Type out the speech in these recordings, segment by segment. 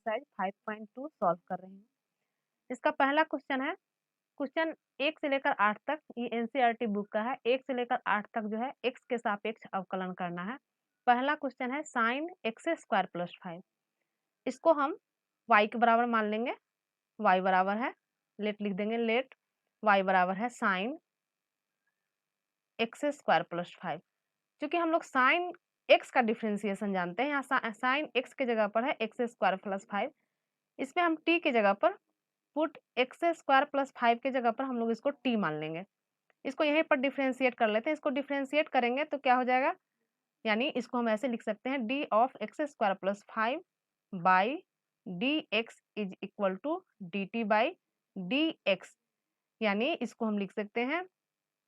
Exercise 5.2 solve कर रहे हैं। इसका पहला क्वेश्चन है, क्वेश्चन 1 से लेकर 8 तक, ये एनसीईआरटी बुक का है। 1 से लेकर 8 तक जो है x के सापेक्ष अवकलन करना है। पहला क्वेश्चन है साइन एक्स स्क्वायर प्लस 5, इसको हम y के बराबर मान लेंगे। y बराबर है, लेट लिख देंगे, लेट y बराबर है साइन एक्स स्क्वायर प्लस 5। क्योंकि हम लोग साइन x का डिफ्रेंसिएशन जानते हैं, यहाँ साइन x के जगह पर है एक्स स्क्वायर प्लस 5, इसमें हम t के जगह पर पुट एक्स स्क्वायर प्लस 5 के जगह पर हम लोग इसको t मान लेंगे। इसको यहीं पर डिफ्रेंशिएट कर लेते हैं। इसको डिफ्रेंशिएट करेंगे तो क्या हो जाएगा, यानी इसको हम ऐसे लिख सकते हैं d of x square plus 5 by d x is equal to d t by d x, यानी इसको हम लिख सकते हैं,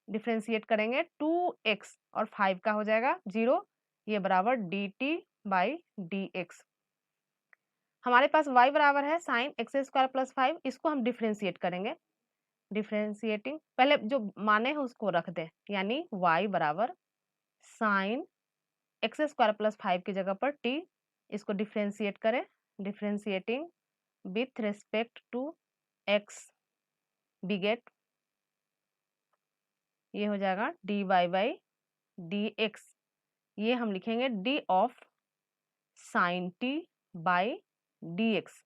डिफ्रेंशिएट करेंगे 2x और 5 का हो जाएगा 0, ये बराबर D t by d x. हमारे पास y बराबर है साइन एक्स स्क्वायर प्लस 5, इसको हम डिफ्रेंशिएट करेंगे। डिफ्रेंशिएटिंग पहले जो माने हैं उसको रख दें, यानी y बराबर साइन एक्स स्क्वायर प्लस 5 की जगह पर t, इसको डिफ्रेंशिएट करें। Differentiating with respect to x बिगेट, ये हो जाएगा dy बाई डी एक्स, ये हम लिखेंगे d of sine t by d x.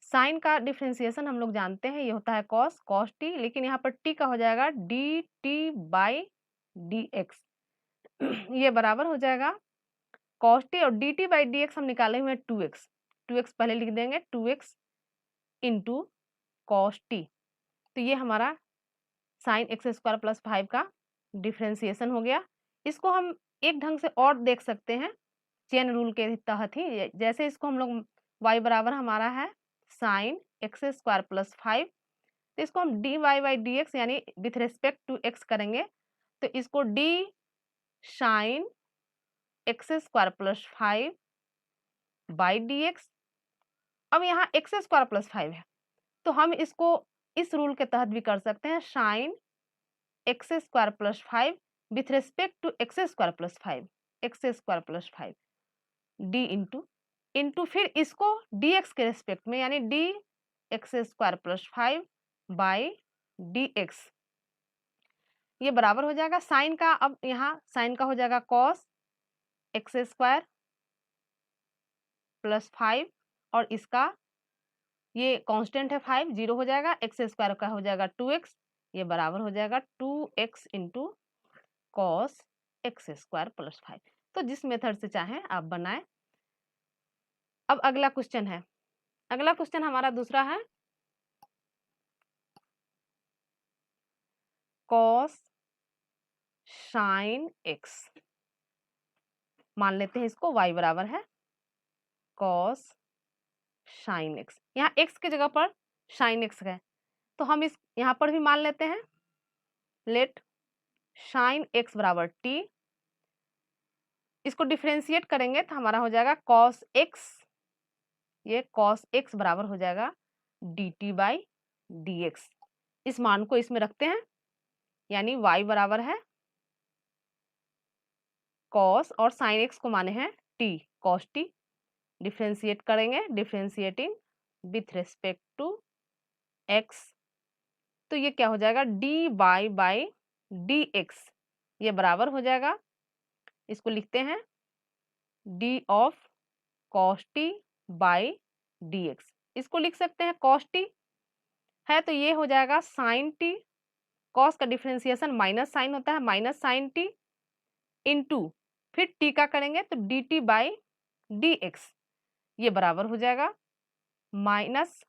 Sine का डिफ्रेंसिएशन हम लोग जानते हैं, ये होता है कॉस, कॉस टी, लेकिन यहाँ पर टी का हो जाएगा D t by d x, ये बराबर हो जाएगा कॉस टी और d t by d x हम निकाले हुए 2x, 2x पहले लिख देंगे, 2x इंटू कॉस टी, तो ये हमारा साइन एक्स स्क्वायर प्लस 5 का डिफ्रेंसिएशन हो गया। इसको हम एक ढंग से और देख सकते हैं चेन रूल के तहत ही, जैसे इसको हम लोग y बराबर हमारा है साइन एक्स स्क्वायर प्लस 5, तो इसको हम d y by d x यानी विथ रिस्पेक्ट टू x करेंगे, तो इसको d sine x square plus 5 by d x. अब यहाँ एक्स स्क्वायर प्लस 5 है, तो हम इसको इस रूल के तहत भी कर सकते हैं, sine x square plus 5 with respect to x square plus 5, x square plus 5 d into फिर इसको डी एक्स के रेस्पेक्ट में, यानी d x square plus 5 by d x, ये बराबर हो जाएगा साइन का, अब यहाँ साइन का हो जाएगा कॉस एक्स स्क्वायर प्लस 5 और इसका ये कांस्टेंट है 5, 0 हो जाएगा, एक्स स्क्वायर का हो जाएगा 2x, ये बराबर हो जाएगा 2x into cos x square plus 5। तो जिस मेथड से चाहें आप बनाएं। अब अगला क्वेश्चन है, अगला क्वेश्चन हमारा दूसरा है कॉस साइन एक्स, मान लेते हैं इसको y बराबर है कॉस साइन एक्स, यहाँ x की जगह पर साइन एक्स है, तो हम इस यहाँ पर भी मान लेते हैं, लेट साइन एक्स बराबर t, इसको डिफरेंशिएट करेंगे तो हमारा हो जाएगा कॉस एक्स, ये कॉस एक्स बराबर हो जाएगा D t by d x. इस मान को इसमें रखते हैं, यानी y बराबर है कॉस और साइन एक्स को माने हैं t, कॉस t, डिफरेंशिएट करेंगे, differentiating with respect to x, तो ये क्या हो जाएगा d y by d x, ये बराबर हो जाएगा, इसको लिखते हैं d of cos t by d x, इसको लिख सकते हैं कॉस टी है तो ये हो जाएगा साइन टी, कॉस का डिफरेंशिएशन माइनस साइन होता है, माइनस साइन टी इंटू फिर टी का करेंगे तो D t by d x, ये बराबर हो जाएगा माइनस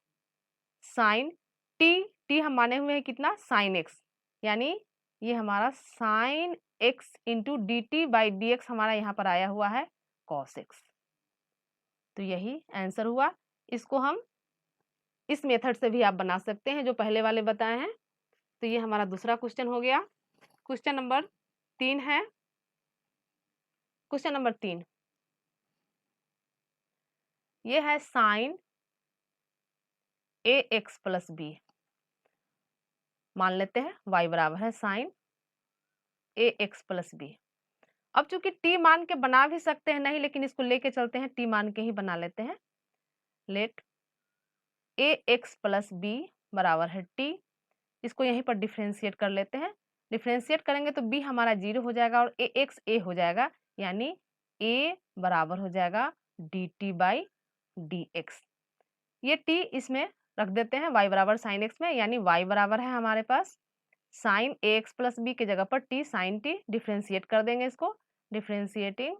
साइन टी, टी हम माने हुए हैं कितना साइन एक्स, यानी ये हमारा sine x into D t by d x हमारा यहाँ पर आया हुआ है कॉस एक्स, तो यही आंसर हुआ। इसको हम इस मेथड से भी आप बना सकते हैं जो पहले वाले बताए हैं। तो ये हमारा दूसरा क्वेश्चन हो गया। क्वेश्चन नंबर 3 है, क्वेश्चन नंबर 3 ये है sine a x plus B, मान लेते हैं y बराबर है sine a x plus B. अब चूंकि t मान के बना भी सकते हैं नहीं, लेकिन इसको लेके चलते हैं, t मान के ही बना लेते हैं, लेट ए एक्स प्लस बी बराबर है टी। इसको यहीं पर डिफ्रेंशिएट कर लेते हैं। डिफ्रेंशिएट करेंगे तो बी हमारा 0 हो जाएगा और ए एक्स ए हो जाएगा, यानी ए बराबर हो जाएगा D t by d x. ये टी इसमें रख देते हैं y बराबर साइन एक्स में, यानी y बराबर है हमारे पास sign a x plus B की जगह पर टी साइन टी। डिफ्रेंशिएट कर देंगे इसको, differentiating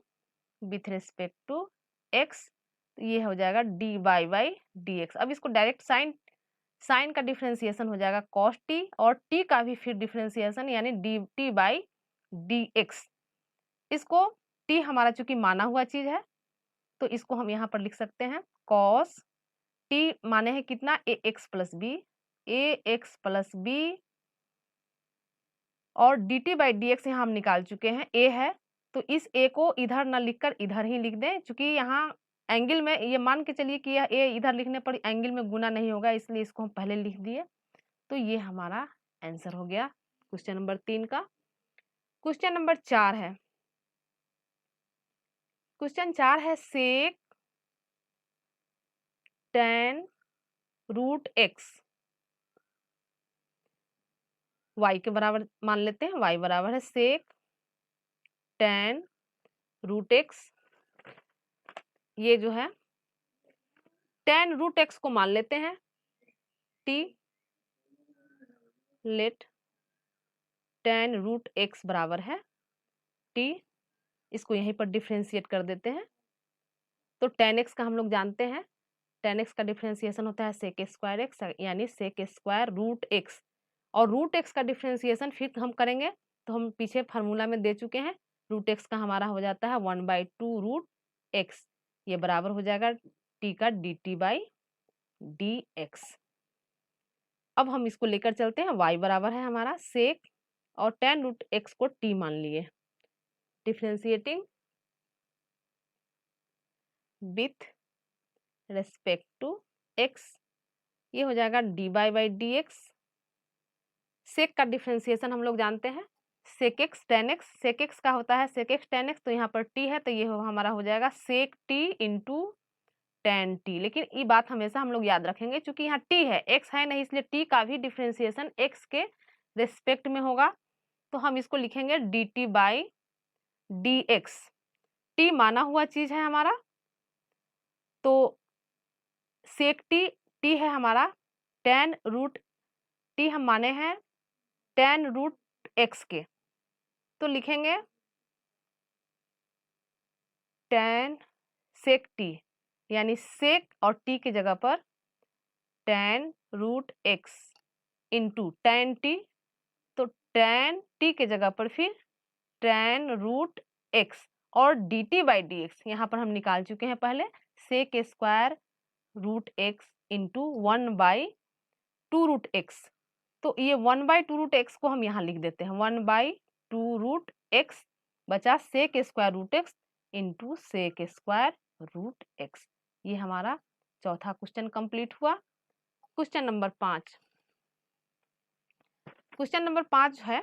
with respect to x, ये हो जाएगा d y by d x. अब इसको डायरेक्ट साइन का डिफ्रेंसिएशन हो जाएगा कॉस टी, और टी का भी फिर डिफ्रेंसिएशन यानी D t by d x. इसको टी हमारा चूंकि माना हुआ चीज है तो इसको हम यहाँ पर लिख सकते हैं कॉस टी माने है कितना, ए एक्स प्लस बी, ए एक्स प्लस बी, और d t by d x यहाँ हम निकाल चुके हैं, ए है तो इस ए को इधर ना लिखकर इधर ही लिख दें, क्योंकि यहाँ एंगल में ये मान के चलिए कि यह ए इधर लिखने पर एंगल में गुना नहीं होगा, इसलिए इसको हम पहले लिख दिए। तो ये हमारा आंसर हो गया क्वेश्चन नंबर 3 का। क्वेश्चन नंबर 4 है, क्वेश्चन 4 है सेक टेन रूट एक्स y के बराबर मान लेते हैं, y बराबर है सेक टेन रूट एक्स। ये जो है टेन रूट एक्स को मान लेते हैं t, let tan root x बराबर है t। इसको यहीं पर डिफ्रेंशिएट कर देते हैं। तो टेन एक्स का हम लोग जानते हैं, टेन एक्स का डिफ्रेंशिएशन होता है सेक स्क्वायर एक्स, यानी सेक स्क्वायर रूट एक्स। और रूट एक्स का डिफ्रेंशिएशन फिर हम करेंगे तो हम पीछे फार्मूला में दे चुके हैं, रूट एक्स का हमारा हो जाता है 1/2 रूट एक्स, ये बराबर हो जाएगा टी का D t by d x. अब हम इसको लेकर चलते हैं, y बराबर है हमारा सेक और टेन रूट एक्स को t मान लिए, differentiating with respect to x, ये हो जाएगा d y by d x. Sec का डिफ्रेंशिएशन हम लोग जानते हैं, sec x tan x, sec x का होता है सेक एक्स टेन एक्स, तो यहाँ पर t है तो ये हमारा हो जाएगा सेक t इंटू टेन टी। लेकिन ये बात हमेशा हम लोग याद रखेंगे, क्योंकि यहाँ t है x है नहीं, इसलिए t का भी डिफ्रेंशिएशन x के रेस्पेक्ट में होगा। तो हम इसको लिखेंगे D t by d x. T माना हुआ चीज है हमारा, तो सेक टी है हमारा टेन रूट टी हम माने हैं टेन रूट एक्स के, तो लिखेंगे टेन सेक टी, यानी सेक और टी की जगह पर tan root x into tan t, तो टेन टी के जगह पर फिर टेन रूट एक्स और d t by d x यहाँ पर हम निकाल चुके हैं पहले, sec square root x into 1/2 root x. तो ये 1/2 रूट एक्स को हम यहाँ लिख देते हैं, 1/2 रूट एक्स बचा sec square root x into sec square root x. ये हमारा चौथा क्वेश्चन कंप्लीट हुआ। क्वेश्चन नंबर 5, क्वेश्चन नंबर 5 है,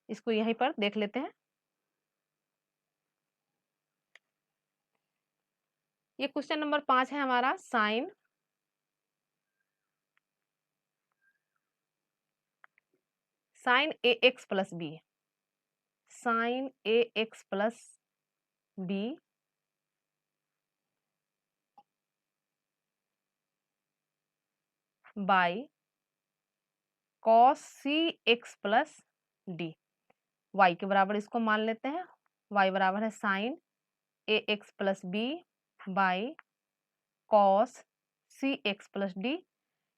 इसको यहीं पर देख लेते हैं। ये क्वेश्चन नंबर 5 है हमारा sine a x plus b, sine a x plus b by cos c x plus d. Y के बराबर इसको मान लेते हैं, वाई बराबर है sine a x plus b by cos c x plus d.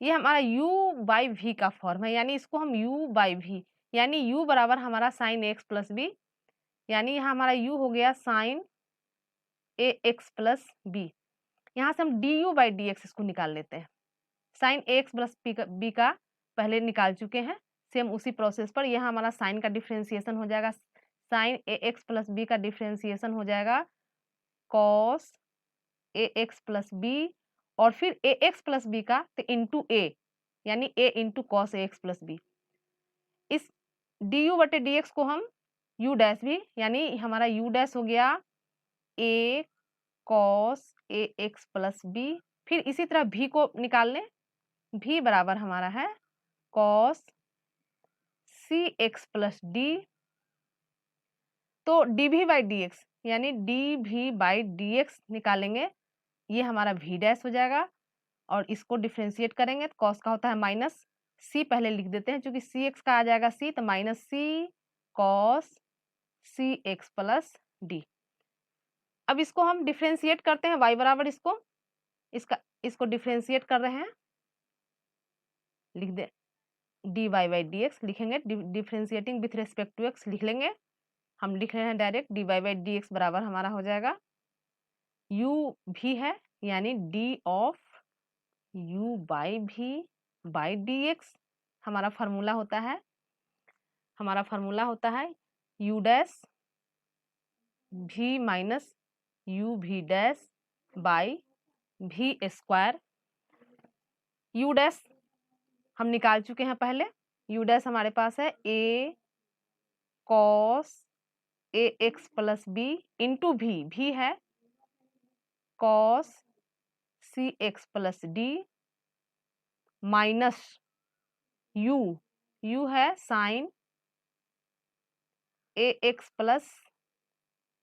ये हमारा u बाई वी का फॉर्म है, यानी इसको हम u बाई वी, यानी u बराबर हमारा साइन एक्स प्लस बी, यानी यहाँ हमारा u हो गया sign a x plus B. यहाँ से हम D u by d x इसको निकाल लेते हैं, sign a x plus B का पहले निकाल चुके हैं, सेम उसी प्रोसेस पर यहाँ हमारा साइन का डिफ्रेंसिएशन हो जाएगा, sign a x plus B का डिफ्रेंसिएशन हो जाएगा cos a x plus B, और फिर ए एक्स प्लस बी का तो इंटू ए, यानी ए into cos a x plus B. इस डी यू बटे डी एक्स को हम यू डैश भी, यानी हमारा यू डैश हो गया ए cos a x plus B. फिर इसी तरह भी को निकाल लें, भी बराबर हमारा है cos c x plus d. तो D v by d x यानी D v by d x निकालेंगे, ये हमारा भी डैश हो जाएगा। और इसको डिफ्रेंशिएट करेंगे तो कॉस का होता है माइनस सी, पहले लिख देते हैं क्योंकि सी एक्स का आ जाएगा सी, तो माइनस सी cos c x plus d. अब इसको हम डिफ्रेंशिएट करते हैं, y बराबर इसको डिफ्रेंशिएट कर रहे हैं, लिख दे d y by d x लिखेंगे, differentiating with respect to x लिख लेंगे। हम लिख रहे हैं direct d y by d x बराबर हमारा हो जाएगा u भी है यानी d of u by v by d x. हमारा फार्मूला होता है u dash v minus u v dash by v square. u dash हम निकाल चुके हैं पहले, u डैश हमारे पास है a cos a x plus b into भी है cos c x plus d minus u है sine a x plus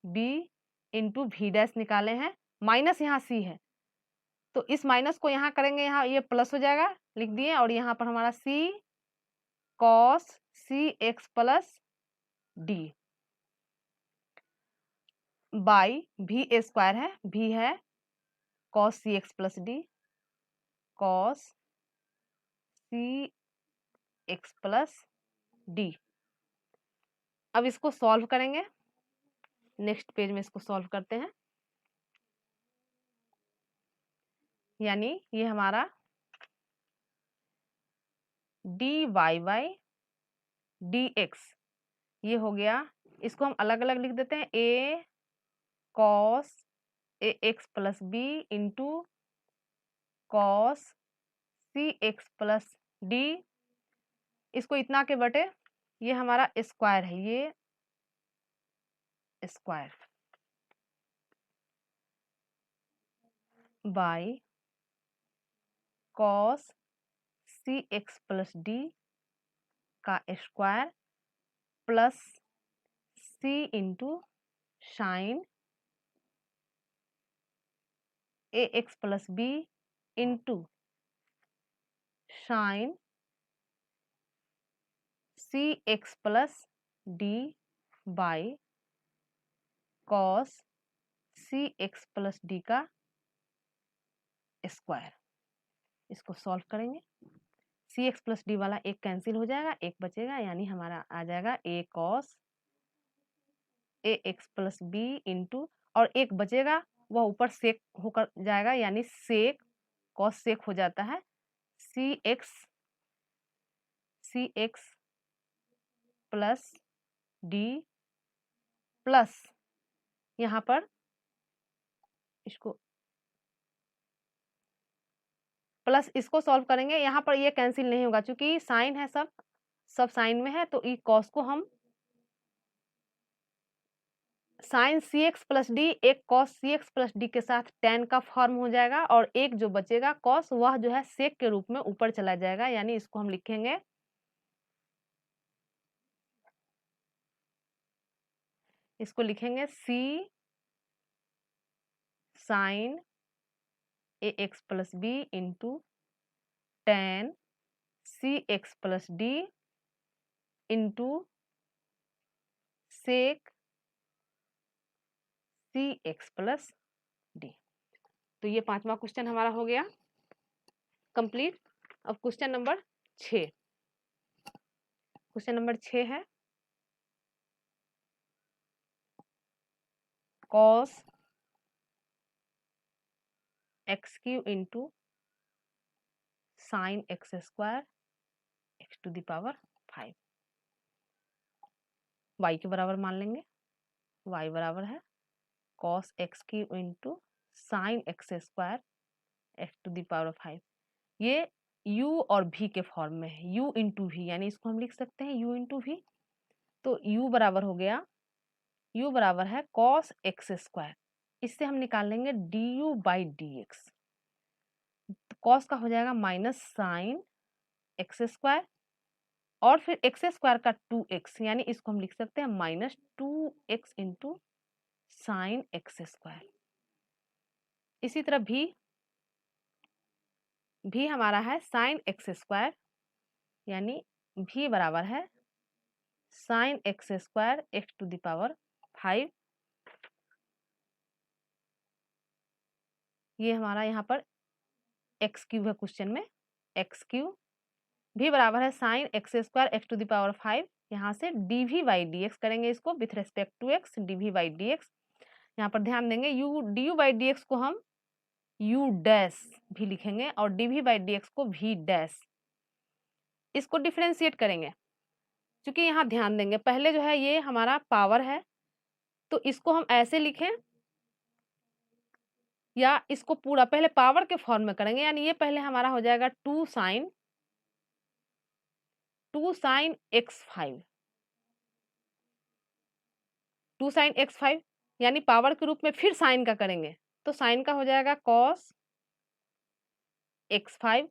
b into भी डैश निकाले हैं, माइनस यहाँ सी है तो इस माइनस को यहाँ करेंगे, यहाँ ये प्लस हो जाएगा लिख दिए, और यहाँ पर हमारा c cos c x plus d by v square है, भी है cos c x plus d cos c x plus d. अब इसको सॉल्व करेंगे, नेक्स्ट पेज में इसको सॉल्व करते हैं, यानी ये हमारा d y by d x ये हो गया। इसको हम अलग अलग लिख देते हैं, a cos a x plus b into cos c x plus d, इसको इतना के बटे ये हमारा स्क्वायर है, ये square by cos c x plus d का square plus c into sine a x plus b into sine c x plus d by cos c x plus d का स्क्वायर। इसको सॉल्व करेंगे, c x plus D वाला एक cancel हो जाएगा, एक बचेगा यानी हमारा आ जाएगा ए cos a x plus b into, और एक बचेगा वह ऊपर सेक होकर जाएगा यानी सेक कॉस सेक हो जाता है सी एक्स प्लस डी प्लस यहाँ पर इसको प्लस इसको सॉल्व करेंगे, यहाँ पर ये कैंसिल नहीं होगा क्योंकि साइन है, सब साइन में है, तो ई कॉस को हम sign c x plus D एक cos c x plus D के साथ टेन का फॉर्म हो जाएगा, और एक जो बचेगा कॉस वह जो है सेक के रूप में ऊपर चला जाएगा, यानी इसको हम लिखेंगे c sine a x plus b into tan c x plus d into sec c x plus d. तो ये पांचवा क्वेश्चन हमारा हो गया कंप्लीट। अब क्वेश्चन नंबर 6, क्वेश्चन नंबर 6 है cos x cube into sine x square x to the power 5 y के बराबर मान लेंगे, y बराबर है cos x cube into sine x square x to the power 5। ये u और v के फॉर्म में है, u इंटू v यानी इसको हम लिख सकते हैं u इंटू v। तो u बराबर हो गया, u बराबर है कॉस एक्स स्क्वायर, इससे हम निकाल लेंगे du बाई डी एक्स। तो कॉस का हो जाएगा माइनस साइन एक्स स्क्वायर और फिर एक्स स्क्वायर का 2x, यानी इसको हम लिख सकते हैं minus 2x into sine x square. इसी तरह भी हमारा है साइन एक्स स्क्वायर, यानी भी बराबर है sine x square x to the power 5। ये हमारा यहाँ पर एक्स क्यूब है क्वेश्चन में, एक्स क्यूब भी बराबर है sine x square x to the power 5। यहाँ से d v by d x करेंगे इसको with respect to x, d v by d x. यहाँ पर ध्यान देंगे u d u by d x को हम यू डैश भी लिखेंगे और D v by d x को भी डैश। इसको डिफ्रेंशिएट करेंगे, क्योंकि यहाँ ध्यान देंगे पहले जो है ये हमारा पावर है, तो इसको हम ऐसे लिखें या इसको पूरा पहले पावर के फॉर्म में करेंगे, यानी ये पहले हमारा हो जाएगा 2 साइन एक्स 5, 2 साइन एक्स 5, यानी पावर के रूप में फिर साइन का करेंगे तो साइन का हो जाएगा कॉस एक्स 5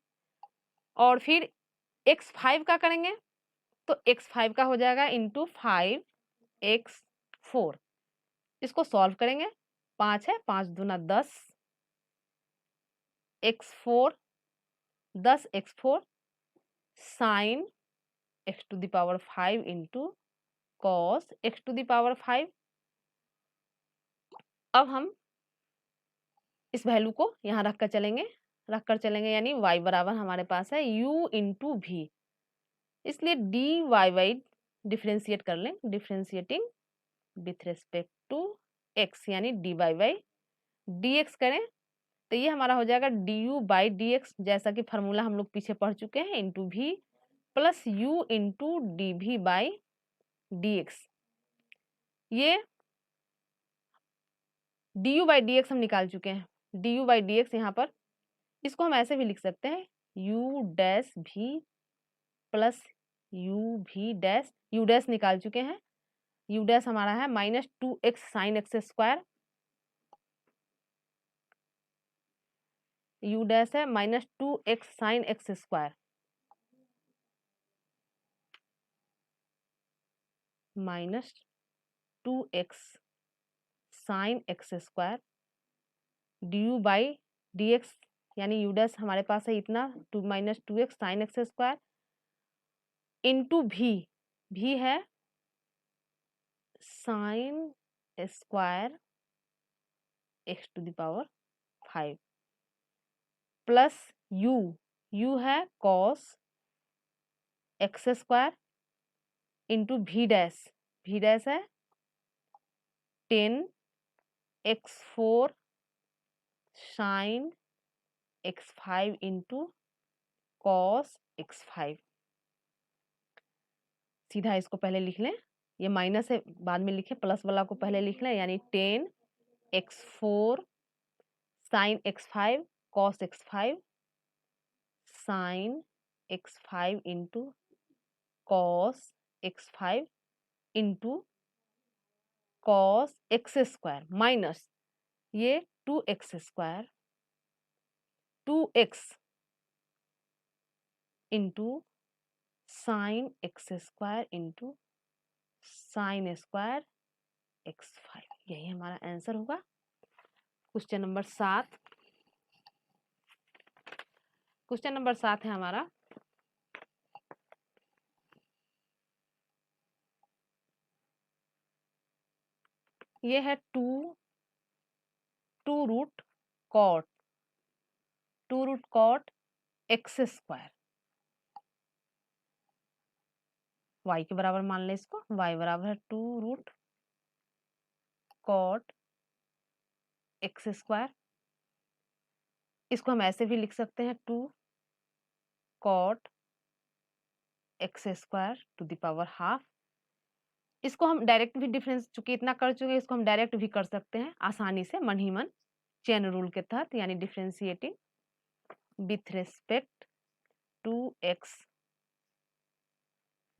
और फिर एक्स 5 का करेंगे तो एक्स 5 का हो जाएगा इंटू 5x4। इसको सॉल्व करेंगे, 5 है 5 दूना 10 x4 10 x4 sine x to the power 5 into cos x to the power 5। अब हम इस वैल्यू को यहाँ रख कर चलेंगे यानी y बराबर हमारे पास है u इंटू भी, इसलिए डी वाई वाई डिफ्रेंशिएट कर लें, differentiating with respect to x, यानी d y y d x करें तो ये हमारा हो जाएगा d u by d x, जैसा कि फार्मूला हम लोग पीछे पढ़ चुके हैं, into v plus u into d v by d x. ये d u by d x हम निकाल चुके हैं, d u by d x यहाँ पर इसको हम ऐसे भी लिख सकते हैं u dash v plus u v dash, u dash निकाल चुके हैं, यू डैश हमारा है minus 2x sine x square, u dash है minus 2x sine x square minus 2x sine x square D u by d x, यानी u dash हमारे पास है इतना minus 2x sine x square into भी है sine square x to the power 5 plus u है cos x square into भी dash है 10x4 sine x5 into cos x5। सीधा इसको पहले लिख लें, ये माइनस है बाद में लिखें, प्लस वाला को पहले लिख लें, यानी 10x4 sine x5 cos x5 sine x5 into cos x5 into cos x square minus ये 2x square 2x into sine x square into sine square x5। यही हमारा आंसर होगा क्वेश्चन नंबर 7। क्वेश्चन नंबर 7 है हमारा, ये है 2 root cot x square, y के बराबर मान लें इसको, y बराबर है 2 रूट कॉट एक्स स्क्वायर। इसको हम ऐसे भी लिख सकते हैं 2 cot x square to the power half. इसको हम डायरेक्ट भी डिफरेंस चूंकि इतना कर चुके हैं, इसको हम डायरेक्ट भी कर सकते हैं आसानी से मन ही मन चेन रूल के तहत, यानी differentiating with respect to x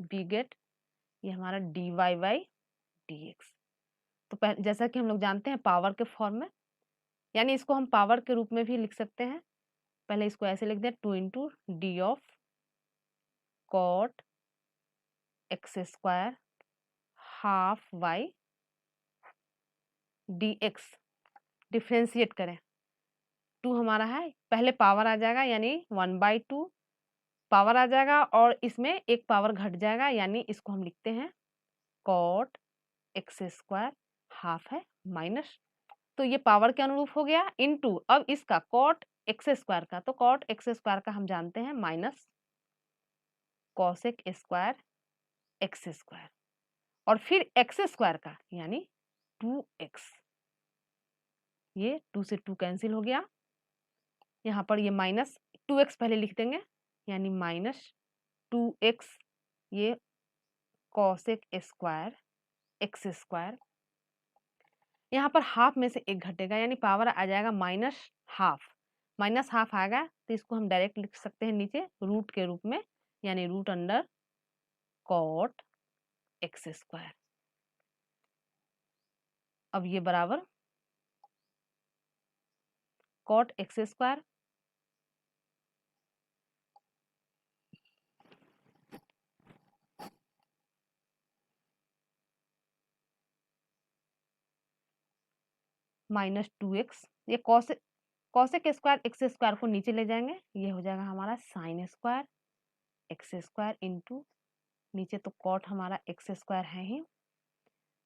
we get ये हमारा dy बाई डी एक्स। तो जैसा कि हम लोग जानते हैं पावर के फॉर्म में यानी इसको हम पावर के रूप में भी लिख सकते हैं। पहले इसको ऐसे लिख दें, 2 into d of cot x square half y d x. Differentiate करें, 2 हमारा है, पहले पावर आ जाएगा यानी 1/2 पावर आ जाएगा और इसमें एक पावर घट जाएगा, यानी इसको हम लिखते हैं कॉट एक्स स्क्वायर हाफ है माइनस, तो ये पावर के अनुरूप हो गया, इनटू अब इसका कॉट एक्स स्क्वायर का, तो कॉट एक्स स्क्वायर का हम जानते हैं minus cosec square x square, और फिर एक्स स्क्वायर का यानी 2x। ये 2 से 2 कैंसिल हो गया, यहाँ पर ये माइनस 2x पहले लिख देंगे, यानी माइनस 2x ये कॉसेक स्क्वायर एक्स स्क्वायर, यहाँ पर हाफ में से एक घटेगा यानी पावर आ जाएगा माइनस हाफ आएगा, तो इसको हम डायरेक्ट लिख सकते हैं नीचे रूट के रूप में, यानी root under cot x square. अब ये बराबर cot x square minus 2x, ये कॉसेक स्क्वायर एक्स स्क्वायर को नीचे ले जाएंगे, ये हो जाएगा हमारा sign square x square into नीचे तो कॉट हमारा एक्स स्क्वायर है ही,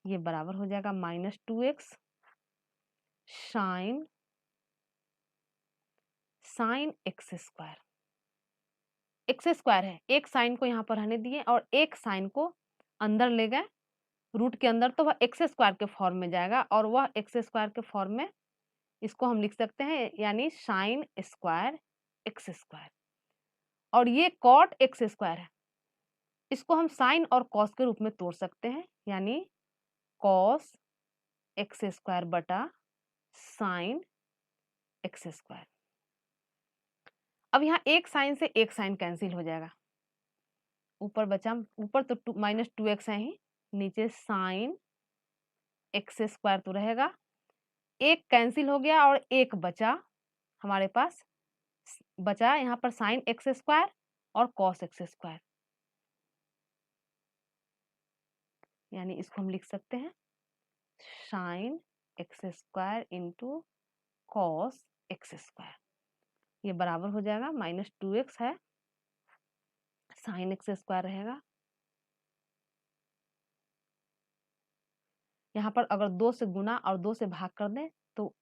ये बराबर हो जाएगा minus 2x sine x square. X square है, एक साइन को यहाँ पर रहने दिए और एक साइन को अंदर ले गए रूट के अंदर, तो वह एक्स स्क्वायर के फॉर्म में जाएगा, और वह एक्स स्क्वायर के फॉर्म में इसको हम लिख सकते हैं यानी साइन स्क्वायर एक्स स्क्वायर, और ये कॉट एक्स स्क्वायर है, इसको हम साइन और कॉस के रूप में तोड़ सकते हैं, यानी कॉस एक्स स्क्वायर बटा साइन एक्स स्क्वायर। अब यहाँ एक साइन से एक साइन कैंसिल हो जाएगा, ऊपर बचा, ऊपर तो माइनस 2x है ही, नीचे साइन एक्स स्क्वायर तो रहेगा, एक कैंसिल हो गया और एक बचा हमारे पास, बचा यहाँ पर साइन एक्स स्क्वायर और कॉस एक्स स्क्वायर, यानी इसको हम लिख सकते हैं sine x square into cos x square, ये बराबर हो जाएगा माइनस 2x है, साइन एक्स स्क्वायर रहेगा, यहाँ पर अगर 2 से गुना और 2 से भाग कर दें तो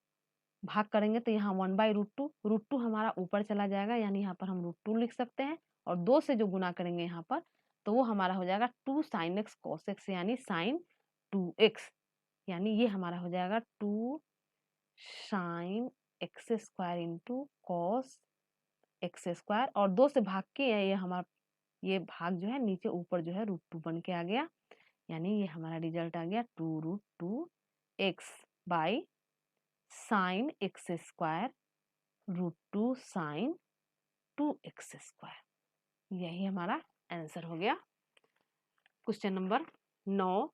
भाग करेंगे तो यहाँ 1/√2, √2 हमारा ऊपर चला जाएगा, यानी यहाँ पर हम √2 लिख सकते हैं, और 2 से जो गुना करेंगे यहाँ पर तो वो हमारा हो जाएगा 2 साइन एक्स कॉस एक्स, यानी साइन 2x, यानी ये हमारा हो जाएगा 2 sign x square into cos x square, और 2 से भाग के ये हमारा ये भाग जो है नीचे ऊपर जो है √2 बन के आ गया, यानी ये हमारा रिजल्ट आ गया 2√2x by sine x square √2 sine 2x square, यही हमारा आंसर हो गया। Question number 9,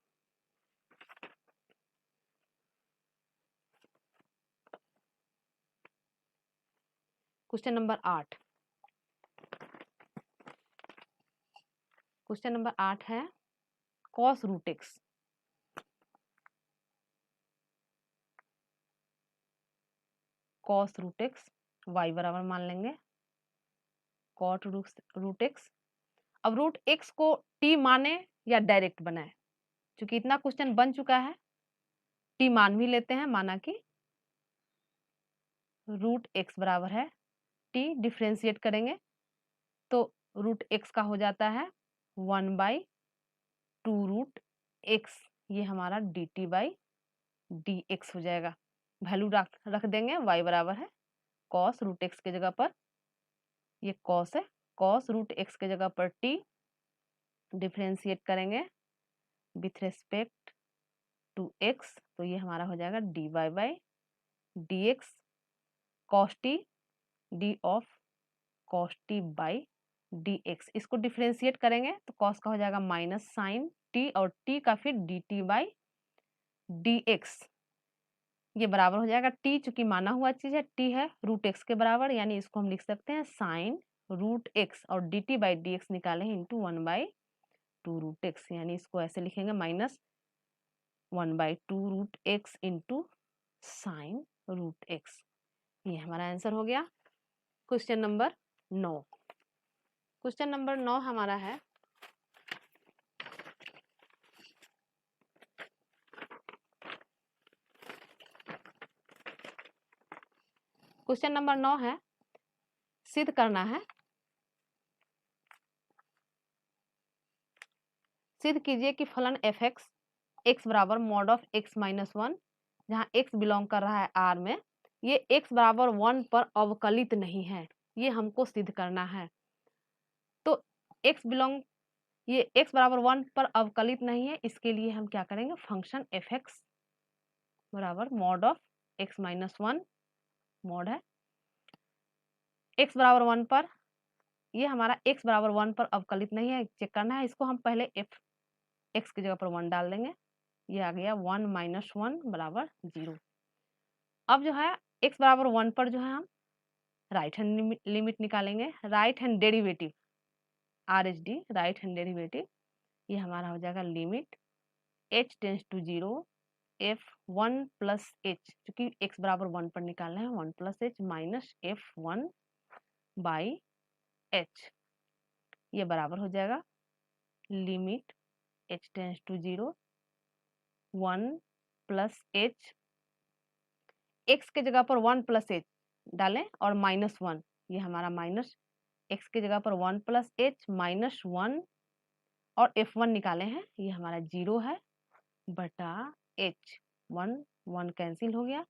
question number 8, question number 8 है cos root x, cos root x y बराबर मान लेंगे कॉट रूट एक्स। अब रूट एक्स को टी माने या डायरेक्ट बनाए, क्योंकि इतना क्वेश्चन बन चुका है, टी मान भी लेते हैं, माना कि रूट एक्स बराबर है टी, डिफ्रेंशिएट करेंगे तो रूट एक्स का हो जाता है 1/2√x, ये हमारा dt/dx हो जाएगा, वैल्यू रख देंगे, y बराबर है कॉस रूट एक्स के जगह पर, ये कॉस है, कॉस रूट एक्स के जगह पर t, डिफ्रेंशिएट करेंगे विथ रेस्पेक्ट टू x, तो ये हमारा हो जाएगा dy/dx cos t d of cos t by dx, इसको डिफ्रेंशिएट करेंगे तो cos का हो जाएगा माइनस साइन t और t का फिर dt/dx, ये बराबर हो जाएगा टी, चूंकि माना हुआ चीज है, टी है रूट एक्स के बराबर, यानी इसको हम लिख सकते हैं साइन रूट एक्स, और d t by d x निकाले हैं इंटू 1/2 रूट एक्स, यानी इसको ऐसे लिखेंगे minus 1/2 root x into sine root x. ये हमारा आंसर हो गया क्वेश्चन नंबर 9। क्वेश्चन नंबर 9 हमारा है क्वेश्चन नंबर 9 है, सिद्ध करना है, सिद्ध कीजिए कि फलन एफ एक्स बराबर मॉड ऑफ x माइनस 1, जहाँ x बिलोंग कर रहा है r में, ये x बराबर 1 पर अवकलित नहीं है, ये हमको सिद्ध करना है। तो ये x बराबर 1 पर अवकलित नहीं है, इसके लिए हम क्या करेंगे, फंक्शन एफ एक्स बराबर mod of x minus 1, mod है x बराबर 1 पर, ये हमारा x बराबर 1 पर अवकलित नहीं है, चेक करना है इसको। हम पहले f x की जगह पर 1 डाल देंगे, ये आ गया 1 माइनस 1 बराबर 0। अब जो है x बराबर 1 पर जो है हम राइट हैंड लिमिट निकालेंगे, right hand derivative RHD, right hand derivative, ये हमारा हो जाएगा limit h tends to 0 f1 plus h, चूंकि x बराबर 1 पर निकालना है, 1 plus h minus f1 by h, ये बराबर हो जाएगा limit h tends to 0 1 plus h, x के जगह पर 1 प्लस h डालें और माइनस 1, ये हमारा माइनस x की जगह पर 1 प्लस h माइनस 1 और f1 निकाले हैं, ये हमारा 0 है बटा h, 1 कैंसिल हो गया,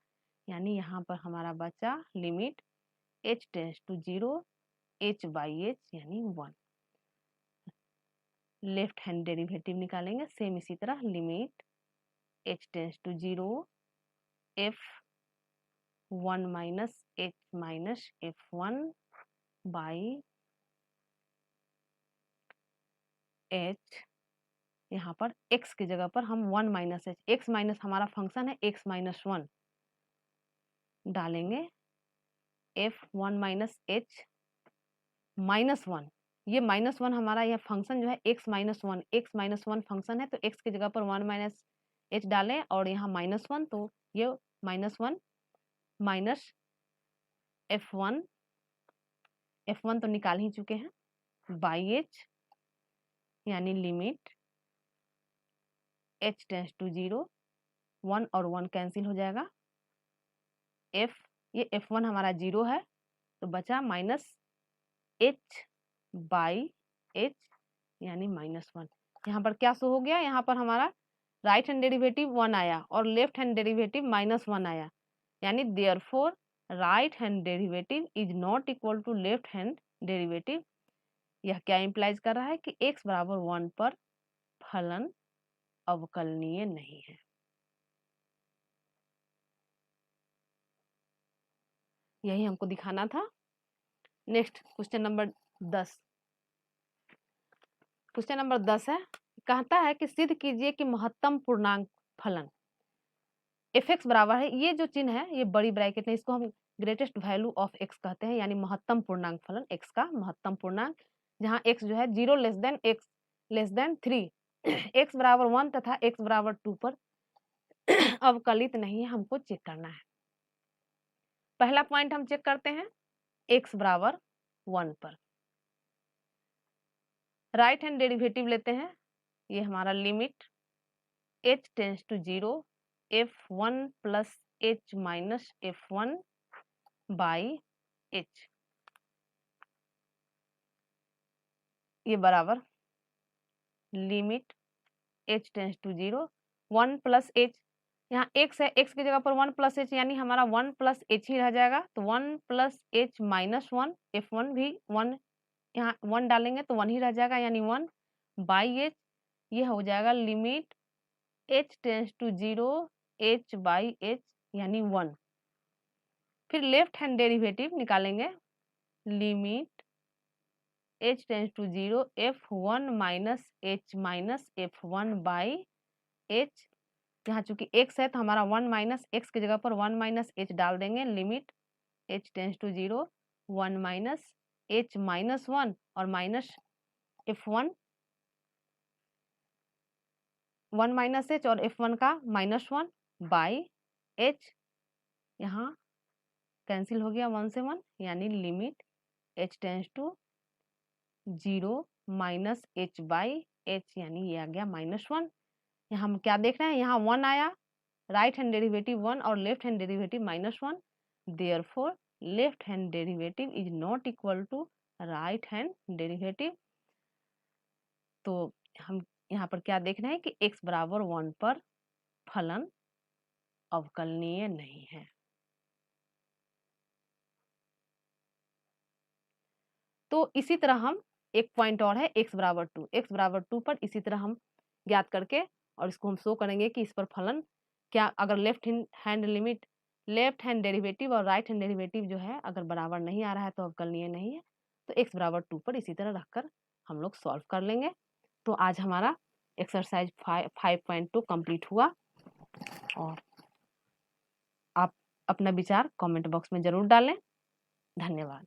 यानी यहाँ पर हमारा बचा limit h tends to 0 h by h यानी 1। लेफ्ट हैंड डेरिवेटिव निकालेंगे सेम इसी तरह, limit h tends to 0 f1 minus h minus f1 by h, यहाँ पर x की जगह पर हम 1 माइनस h, x माइनस हमारा फंक्शन है x माइनस 1 डालेंगे, f1 माइनस h माइनस 1, ये माइनस 1 हमारा यह फंक्शन जो है x माइनस 1 फंक्शन है, तो x की जगह पर 1 माइनस h डालें और यहाँ माइनस 1, तो ये माइनस 1 माइनस f1 तो निकाल ही चुके हैं बाई h, यानी लिमिट h टेंस टू 0 1 और 1 कैंसिल हो जाएगा, ये f1 हमारा 0 है, तो बचा माइनस h बाई h यानी माइनस 1। यहाँ पर क्या शो हो गया, यहाँ पर हमारा राइट हैंड डेरिवेटिव 1 आया और लेफ्ट हैंड डेरिवेटिव माइनस 1 आया, यानी therefore right hand derivative is not equal to left hand derivative. यह क्या इंप्लाइज कर रहा है कि x बराबर 1 पर फलन अवकलनीय नहीं है। यही हमको दिखाना था। Next question number 10, question number 10 है, कहता है कि सिद्ध कीजिए कि महत्तम पूर्णांक फलन एफ एक्स बराबर है, ये जो चिन्ह है ये बड़ी ब्रैकेट है, इसको हम ग्रेटेस्ट वैल्यू ऑफ एक्स कहते हैं, यानी महत्तम पूर्णांक फलन एक्स का महत्तम पूर्णांक, जहाँ एक्स जो है 0 less than x less than 3, x बराबर 1 तथा एक्स बराबर 2 पर अवकलित नहीं है, हमको चेक करना है। पहला पॉइंट हम चेक करते हैं एक्स बराबर 1 पर, राइट हैंड डेरिवेटिव लेते हैं, ये हमारा limit h tends to 0 f1 plus h minus f1 by h, ये बराबर limit h tends to 0 1 plus h, यहाँ x है, x की जगह पर 1 प्लस h, यानी हमारा 1 प्लस h ही रह जाएगा, तो 1 प्लस h माइनस 1, f1 भी 1, यहाँ 1 डालेंगे तो 1 ही रह जाएगा, यानी 1 बाई h, ये हो जाएगा limit h tends to 0 h by h यानी 1। फिर लेफ्ट हैंड डेरिवेटिव निकालेंगे, limit h tends to 0 f1 minus h minus f1 by h, यहाँ चूंकि x है तो हमारा 1 माइनस एक्स की जगह पर 1 माइनस एच डाल देंगे, limit h tends to 0, 1 minus h minus 1 और माइनस f1, 1 माइनस एच और f1 का -1 बाई h, यहाँ कैंसिल हो गया 1 से 1, यानी limit h tends to 0 minus h by h, यानी ये आ गया -1। यहाँ हम क्या देख रहे हैं, यहाँ 1 आया, राइट हैंड डेरिवेटिव 1 और left hand derivative -1, therefore left hand derivative is not equal to right hand derivative. तो हम यहाँ पर क्या देख रहे हैं कि x बराबर 1 पर फलन अवकलनीय नहीं है। तो इसी तरह हम एक पॉइंट और है x बराबर 2, x बराबर 2 पर इसी तरह हम ज्ञात करके और इसको हम शो करेंगे कि इस पर फलन क्या, अगर left hand limit, left hand derivative और राइट हैंड डेरिवेटिव जो है अगर बराबर नहीं आ रहा है तो अवकलनीय नहीं है। तो x बराबर 2 पर इसी तरह रखकर हम लोग सॉल्व कर लेंगे। तो आज हमारा एक्सरसाइज 5.2 कंप्लीट हुआ और आप अपना विचार कमेंट बॉक्स में जरूर डालें। धन्यवाद।